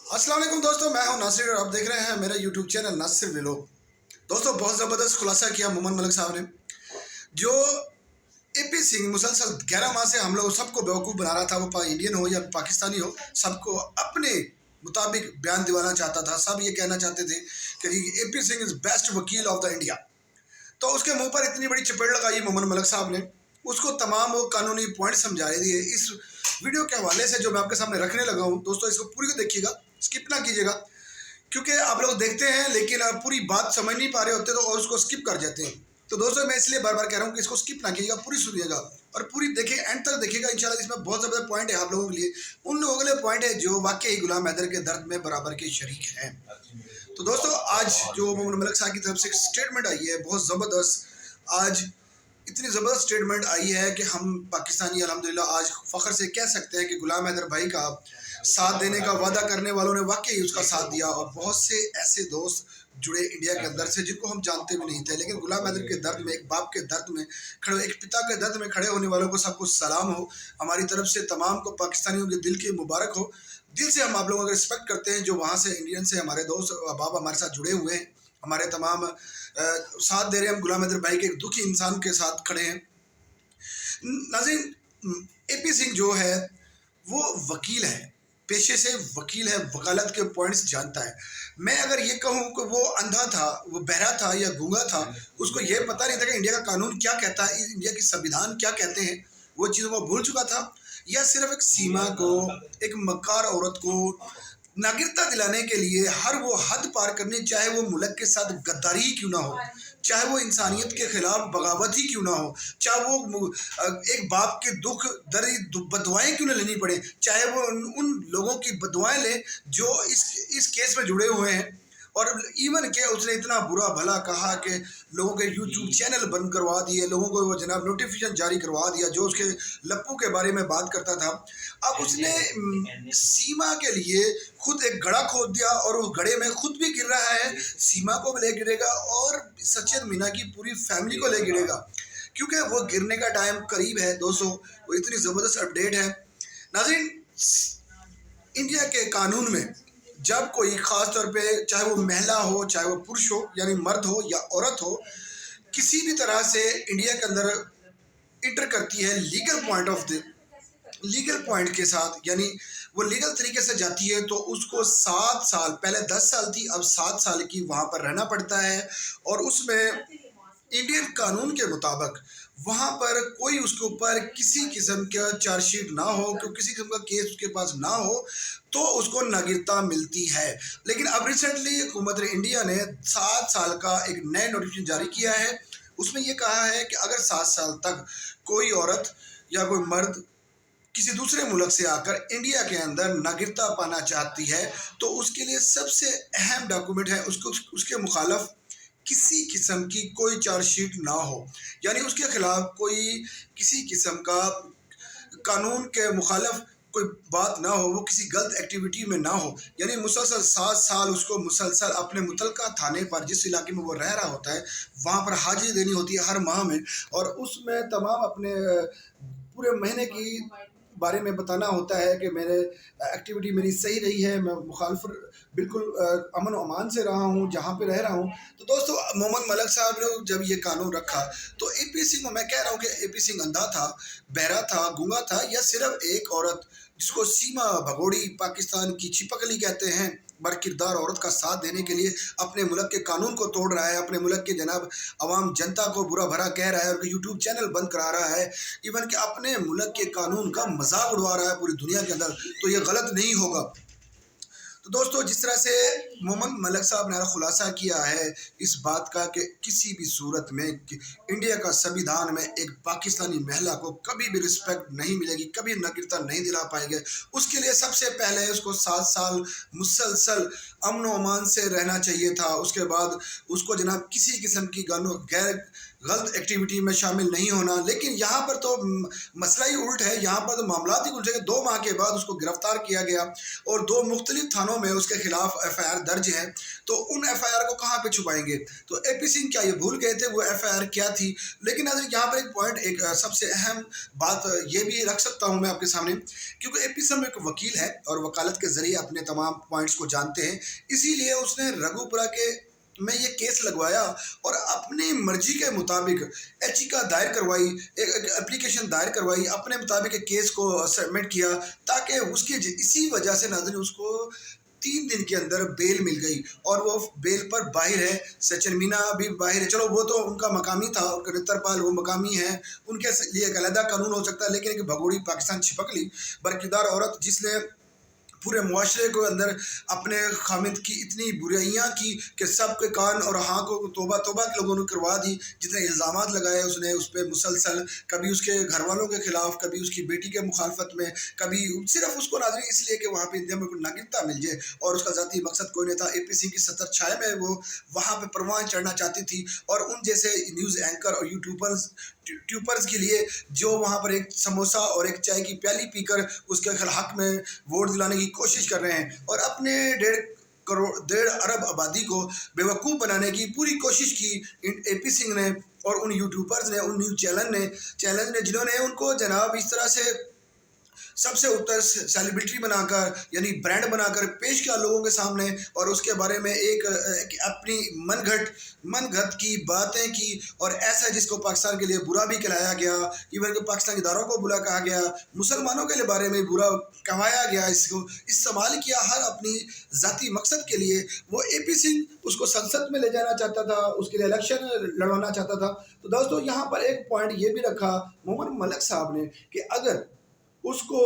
अस्सलाम वालेकुम दोस्तों, मैं हूं नासिर और आप देख रहे हैं मेरा यूट्यूब चैनल नासिर व्लॉग। दोस्तों, बहुत ज़बरदस्त खुलासा किया मोहम्मद मलिक साहब ने, जो एपी सिंह मुसलसल 11 माह से हम लोग सबको बेवकूफ़ बना रहा था। वो इंडियन हो या पाकिस्तानी हो, सबको अपने मुताबिक बयान दिलाना चाहता था। सब ये कहना चाहते थे कि एपी सिंह इज़ बेस्ट वकील ऑफ द इंडिया। तो उसके मुंह पर इतनी बड़ी चपेट लगाई मोहम्मद मलिक साहब ने, उसको तमाम वो कानूनी पॉइंट समझाए दिए। इस वीडियो के हवाले से जो मैं आपके सामने रखने लगा हूँ दोस्तों, इसको पूरी को देखिएगा, स्किप ना कीजिएगा, क्योंकि आप लोग देखते हैं लेकिन आप पूरी बात समझ नहीं पा रहे होते तो और उसको स्किप कर जाते हैं। तो दोस्तों, मैं इसलिए बार बार कह रहा हूँ कि इसको स्किप ना कीजिएगा, पूरी सुनिएगा और पूरी देखिए, एंड तक देखिएगा। इंशाल्लाह इसमें बहुत ज़बरदस्त पॉइंट है आप लोगों के लिए, उन लोगों के लिए पॉइंट है जो वाकई गुलाम हैदर के दर्द में बराबर के शरीक हैं। तो दोस्तों, आज जो मोहम्मद मलिक साहब की तरफ से स्टेटमेंट आई है बहुत ज़बरदस्त, आज इतनी ज़बरदस्त स्टेटमेंट आई है कि हम पाकिस्तानी अल्हम्दुलिल्लाह आज फ़ख्र से कह सकते हैं कि गुलाम हैदर भाई का साथ देने का वादा करने वालों ने वाकई उसका साथ दिया। और बहुत से ऐसे दोस्त जुड़े इंडिया के अंदर से जिनको हम जानते भी नहीं थे, लेकिन गुलाम हैदर के दर्द में, एक बाप के दर्द में खड़े, एक पिता के दर्द में खड़े होने वालों को सबको सलाम हो। हमारी तरफ से तमाम को पाकिस्तानियों के दिल की मुबारक हो। दिल से हम आप लोगों का रिस्पेक्ट करते हैं जो वहाँ से इंडियन से हमारे दोस्त अहबाब हमारे साथ जुड़े हुए हैं, हमारे तमाम साथ दे रहे हैं। हम गुलाम हैदर भाई के एक दुखी इंसान के साथ खड़े हैं। नाज़रीन, एपी सिंह जो है वो वकील है, पेशे से वकील है, वकालत के पॉइंट्स जानता है। मैं अगर ये कहूँ कि वो अंधा था, वो बहरा था या गूंगा था, उसको ये पता नहीं था कि इंडिया का कानून क्या कहता है, इंडिया की संविधान क्या कहते हैं, वो चीज़ वो भूल चुका था, या सिर्फ एक सीमा को, एक मक्कार औरत को नागरिकता दिलाने के लिए हर वो हद पार करनी, चाहे वो मुल्क के साथ गद्दारी ही क्यों ना हो, चाहे वो इंसानियत के खिलाफ बगावत ही क्यों ना हो, चाहे वो एक बाप के दुख दर्द बदुआएं क्यों ना लेनी पड़े, चाहे वो उन लोगों की बदुआएं ले जो इस केस में जुड़े हुए हैं। और इवन के उसने इतना बुरा भला कहा कि लोगों के यूट्यूब चैनल बंद करवा दिए, लोगों को वो जनाब नोटिफिकेशन जारी करवा दिया जो उसके लप्पू के बारे में बात करता था। अब उसने सीमा के लिए खुद एक गड्ढा खोद दिया और उस गड्ढे में खुद भी गिर रहा है, सीमा को भी ले गिरेगा और सचिन मीना की पूरी फैमिली को ले गिरेगा, क्योंकि वो गिरने का टाइम करीब है दोस्तों। वो इतनी ज़बरदस्त अपडेट है। नाज़रीन, इंडिया के कानून में जब कोई ख़ास तौर पे, चाहे वो महिला हो, चाहे वो पुरुष हो, यानी मर्द हो या औरत हो, किसी भी तरह से इंडिया के अंदर इंटर करती है लीगल पॉइंट के साथ, यानी वो लीगल तरीके से जाती है, तो उसको 7 साल, पहले 10 साल थी, अब 7 साल की वहाँ पर रहना पड़ता है। और उसमें इंडियन कानून के मुताबिक वहाँ पर कोई उसके ऊपर किसी किस्म का चार्जशीट ना हो, किसी किस्म का केस उसके पास ना हो, तो उसको नागरिकता मिलती है। लेकिन अब रिसेंटली हुकूमत इंडिया ने 7 साल का एक नया नोटिफिकेशन जारी किया है। उसमें ये कहा है कि अगर 7 साल तक कोई औरत या कोई मर्द किसी दूसरे मुल्क से आकर इंडिया के अंदर नागरिकता पाना चाहती है, तो उसके लिए सबसे अहम डॉक्यूमेंट है उसको उसके मुखालफ किसी किस्म की कोई चार्जशीट ना हो, यानी उसके खिलाफ कोई किसी किस्म का कानून के मुखालफ कोई बात ना हो, वो किसी गलत एक्टिविटी में ना हो। यानी मुसलसल 7 साल उसको मुसलसल अपने मुतलका थाने पर, जिस इलाके में वो रह रहा होता है, वहाँ पर हाजिरी देनी होती है हर माह में, और उसमें तमाम अपने पूरे महीने की बारे में बताना होता है कि मेरे एक्टिविटी मेरी सही रही है, मैं मुखालफ बिल्कुल अमन व अमान से रहा हूँ जहाँ पे रह रहा हूँ। तो दोस्तों, मोहम्मद मलिक साहब ने जब ये कानून रखा तो एपी सिंह, मैं कह रहा हूँ कि एपी सिंह अंधा था, बहरा था, गूंगा था, या सिर्फ एक औरत जिसको सीमा भगोड़ी पाकिस्तान की छिपकली कहते हैं, बरकिरदार औरत का साथ देने के लिए अपने मुल्क के कानून को तोड़ रहा है, अपने मुल्क के जनाब आवाम जनता को बुरा भरा कह रहा है और यूट्यूब चैनल बंद करा रहा है, इवन कि अपने मुल्क के कानून का मजाक उड़वा रहा है पूरी दुनिया के अंदर, तो ये गलत नहीं होगा। तो दोस्तों, जिस तरह से मोहम्मद मलिक साहब ने खुलासा किया है इस बात का कि किसी भी सूरत में इंडिया का संविधान में एक पाकिस्तानी महिला को कभी भी रिस्पेक्ट नहीं मिलेगी, कभी नागरिकता नहीं दिला पाएंगे, उसके लिए सबसे पहले उसको 7 साल मुसलसल अमन व अमान से रहना चाहिए था। उसके बाद उसको जनाब किसी किस्म की गैर गलत एक्टिविटी में शामिल नहीं होना। लेकिन यहाँ पर तो मसला ही उल्ट है, यहाँ पर तो मामला ही उल्ट है कि 2 माह के बाद उसको गिरफ्तार किया गया और 2 मुख्तलिफ थानों में उसके खिलाफ FIR दर्ज है। तो उन FIR को कहाँ पे छुपाएंगे? तो AP सिंह क्या ये भूल गए थे वो FIR क्या थी? लेकिन नाज़रीन यहाँ पर एक पॉइंट, एक सबसे अहम बात ये भी रख सकता हूँ मैं आपके सामने, क्योंकि AP सिंह एक वकील है और वकालत के ज़रिए अपने तमाम पॉइंट्स को जानते हैं, इसीलिए उसने रघुपुरा के में ये केस लगवाया और अपनी मर्जी के मुताबिक याचिका दायर करवाई, एक एप्लीकेशन दायर करवाई, अपने मुताबिक एक केस को सबमिट किया, ताकि उसकी इसी वजह से नाज़रीन उसको 3 दिन के अंदर बेल मिल गई और वो बेल पर बाहर है। सचिन मीना भी बाहर है, चलो वो तो उनका मकामी था, उनका नित्रपाल वो मकामी है, उनके लिए एक अलग कानून हो सकता है। लेकिन एक भगोड़ी पाकिस्तान छिपक ली बरकिरदार औरत, जिसने पूरे मुआशरे को अंदर अपने खामिद की इतनी बुराइयां की कि सबके कान और हाँ को तोबा तोबा के लोगों ने करवा दी। जितने इल्ज़ामात लगाए उसने उस पर मुसलसल, कभी उसके घर वालों के ख़िलाफ़, कभी उसकी बेटी के मुखालफत में, कभी सिर्फ उसको नाज़रीन इसलिए कि वहाँ पे इंडिया में कोई नागरिकता मिल जाए, और उसका ज़ाती मकसद कोई नहीं था। AP सिंह की सतर छाया में वो वहाँ पर परवान चढ़ना चाहती थी और उन जैसे न्यूज़ एंकर और यूट्यूबर्स के लिए जो वहाँ पर एक समोसा और एक चाय की प्याली पीकर उसके हक में वोट दिलाने की कोशिश कर रहे हैं और अपने 1.5 अरब आबादी को बेवकूफ़ बनाने की पूरी कोशिश की AP सिंह ने और उन यूट्यूबर्स ने, उन न्यूज़ चैनल ने जिन्होंने उनको जनाब इस तरह से सबसे ऊपर सेलिब्रिटी बनाकर, यानी ब्रांड बनाकर पेश किया लोगों के सामने, और उसके बारे में एक अपनी मनगढ़ंत की बातें की और ऐसा जिसको पाकिस्तान के लिए बुरा भी कहलाया गया, इवन कि पाकिस्तान के इदारों को बुरा कहा गया, मुसलमानों के बारे में बुरा कहवाया गया, इसको इस्तेमाल किया हर अपनी ज़ाती मकसद के लिए। वो AP सिंह उसको संसद में ले जाना चाहता था, उसके लिए इलेक्शन लड़वाना चाहता था। तो दोस्तों यहाँ पर एक पॉइंट ये भी रखा मोहम्मद मलिक साहब ने कि अगर उसको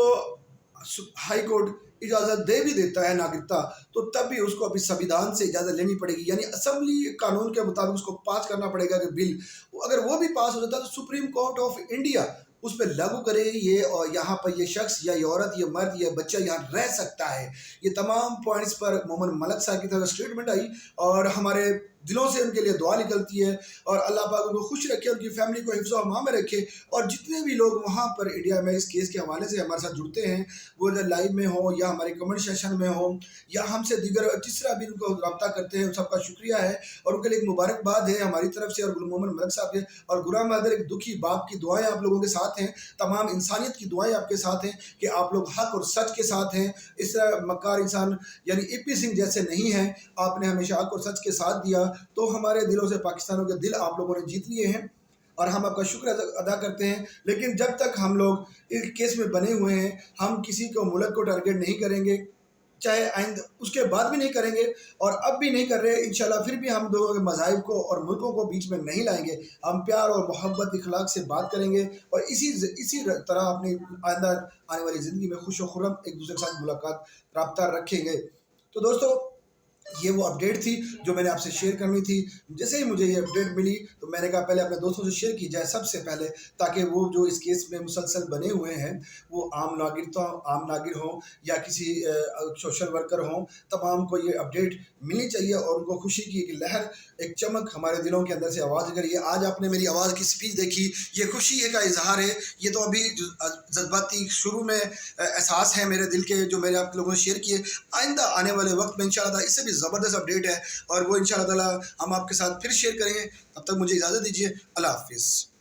हाई कोर्ट इजाज़त दे भी देता है नागरिकता, तो तब भी उसको अभी संविधान से इजाज़त लेनी पड़ेगी, यानी असेंबली कानून के मुताबिक उसको पास करना पड़ेगा कि बिल, अगर वो भी पास हो जाता है तो सुप्रीम कोर्ट ऑफ इंडिया उस पर लागू करे ये, और यहाँ पर ये शख्स या ये औरत, ये मर्द, ये बच्चा यहाँ रह सकता है। ये तमाम पॉइंट्स पर मोहम्मद मलिक साहब की तरफ स्टेटमेंट आई और हमारे दिलों से उनके लिए दुआ निकलती है, और अल्लाह पाक उनको खुश रखे, उनकी फैमिली को हिफ्ज़ व अमान में रखे। और जितने भी लोग वहाँ पर इंडिया में इस केस के हवाले से हमारे साथ जुड़ते हैं, वो लाइव में हो या हमारे कमेंट सेशन में हो या हमसे दीगर जिस तरह भी उनको रब्ता करते हैं, उन सबका शुक्रिया है और उनके लिए एक मुबारकबाद है हमारी तरफ से और गुल मोहम्मद मलिक साहब के और गुलाम बहादुर एक दुखी बाप की दुआएं आप लोगों के साथ हैं, तमाम इंसानियत की दुआएं आपके साथ हैं कि आप लोग हक और सच के साथ हैं। इस तरह मक्कार इंसान यानी AP सिंह जैसे नहीं हैं, आपने हमेशा हक और सच के साथ दिया, तो हमारे दिलों से पाकिस्तानों के दिल आप लोगों ने जीत लिए हैं और हम आपका शुक्र अदा करते हैं। लेकिन जब तक हम लोग इस केस में बने हुए हैं, हम किसी को मुल्क को टारगेट नहीं करेंगे, चाहे आइंदा उसके बाद भी नहीं करेंगे और अब भी नहीं कर रहे इंशाल्लाह। फिर भी हम दोनों के मज़ाहिब को और मुल्कों को बीच में नहीं लाएंगे, हम प्यार और मोहब्बत इखलाक से बात करेंगे और इसी तरह अपनी आइंदा आने वाली ज़िंदगी में खुश व खुर्रम एक दूसरे के साथ मुलाकात रब्ता रखेंगे। तो दोस्तों ये वो अपडेट थी जो मैंने आपसे शेयर करनी थी। जैसे ही मुझे ये अपडेट मिली तो मैंने कहा पहले अपने दोस्तों से शेयर की जाए सबसे पहले, ताकि वो जो इस केस में मुसलसल बने हुए हैं वो आम नागरिक हों या किसी सोशल वर्कर हों, तमाम को ये अपडेट मिलनी चाहिए और उनको खुशी की एक लहर, एक चमक हमारे दिलों के अंदर से आवाज़ अगर ये आज आपने मेरी आवाज़ की स्पीच देखी, ये खुशी का इजहार है। ये तो अभी जज्बाती शुरू में एहसास है मेरे दिल के जो मेरे आप लोगों ने शेयर किए। आइंदा आने वाले वक्त में इंशाल्लाह इससे भी ज़बरदस्त अपडेट है और वो इंशाल्लाह ताला हम आपके साथ फिर शेयर करेंगे। तब तक मुझे इजाज़त दीजिए। अल्लाह हाफिज़।